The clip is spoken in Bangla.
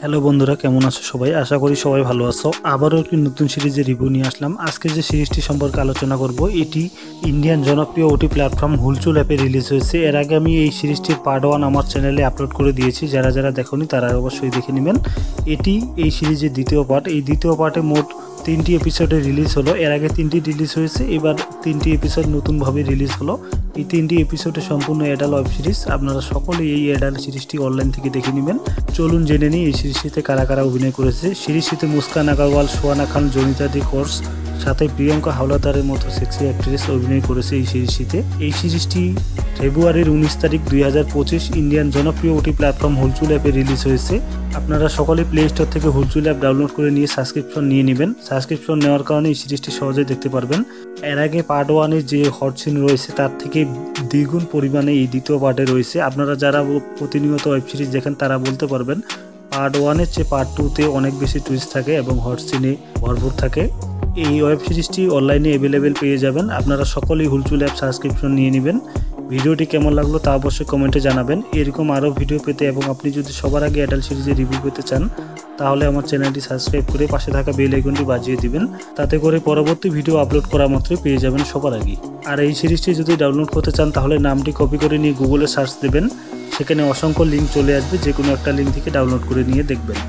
হ্যালো বন্ধুরা, কেমন আছো সবাই? আশা করি সবাই ভালো আছো। আবারও একটি নতুন সিরিজের রিভিউ নিয়ে আসলাম। আজকে যে সিরিজটি সম্পর্কে আলোচনা করব, এটি ইন্ডিয়ান জনপ্রিয় ওটি প্ল্যাটফর্ম হুলচুল অ্যাপে রিলিজ হয়েছে। এর আগে আমি এই সিরিজটির পার্ট 1 আমার চ্যানেলে আপলোড করে দিয়েছি। যারা যারা দেখোনি তারা অবশ্যই দেখে নেবেন। এটি এই সিরিজের দ্বিতীয় পার্ট। এই দ্বিতীয় পার্টে মোট 3টি এপিসোডে রিলিজ হলো। এর আগে 3টি রিলিজ হয়েছে, এবার 3টি এপিসোড নতুনভাবে রিলিজ হলো। এই 3টি এপিসোডে সম্পূর্ণ অ্যাডাল্ট ওয়েব সিরিজ। আপনারা সকলেই এই অ্যাডাল্ট সিরিজটি অনলাইন থেকে দেখে নেবেন। চলুন জেনে নিই এই সিরিজটিতে কারা কারা অভিনয় করেছে। সিরিজটিতে মুস্কান আগারওয়াল, সোয়ানা খান, জনিতা দি কোর্স, সাথে প্রিয়ঙ্কা হাওলাদারের মতো সেক্সি অ্যাক্ট্রেস অভিনয় করেছে এই সিরিজটিতে। এই সিরিজটি ফেব্রুয়ারির 19 তারিখ 2025 ইন্ডিয়ান জনপ্রিয় ওটি প্ল্যাটফর্ম হুলচুল অ্যাপে রিলিজ হয়েছে। আপনারা সকলে প্লে স্টোর থেকে হুলচুল অ্যাপ ডাউনলোড করে নিয়ে সাবস্ক্রিপশন নিয়ে নেবেন। সাবস্ক্রিপশন নেওয়ার কারণে এই সিরিজটি সহজে দেখতে পারবেন। এর আগে পার্ট 1-এর যে হট সিন রয়েছে তার থেকে দ্বিগুণ পরিমাণে এই দ্বিতীয় পার্টে রয়েছে। আপনারা যারা প্রতিনিয়ত ওয়েব সিরিজ দেখেন তারা বলতে পারবেন পার্ট 1-এর চেয়ে পার্ট 2-তে অনেক বেশি টুইস্ট থাকে এবং হট সিনে ভরপুর থাকে। এই ওয়েব সিরিজটি অনলাইনে অ্যাভেলেবেল পেয়ে যাবেন। আপনারা সকলেই হুলচুল অ্যাপ সাবস্ক্রিপশন নিয়ে নেবেন। ভিডিওটি কেমন লাগলো তা অবশ্যই কমেন্টে জানাবেন। এরকম আরও ভিডিও পেতে এবং আপনি যদি সবার আগে অ্যাডাল্ট সিরিজের রিভিউ পেতে চান তাহলে আমার চ্যানেলটি সাবস্ক্রাইব করে পাশে থাকা বেল আইকনটি বাজিয়ে দিবেন। তাতে করে পরবর্তী ভিডিও আপলোড করা মাত্রই পেয়ে যাবেন সবার আগে। আর এই সিরিজটি যদি ডাউনলোড করতে চান তাহলে নামটি কপি করে নিয়ে গুগলে সার্চ দেবেন। সেখানে অসংখ্য লিঙ্ক চলে আসবে, যে কোনো একটা লিঙ্ক থেকে ডাউনলোড করে নিয়ে দেখবেন।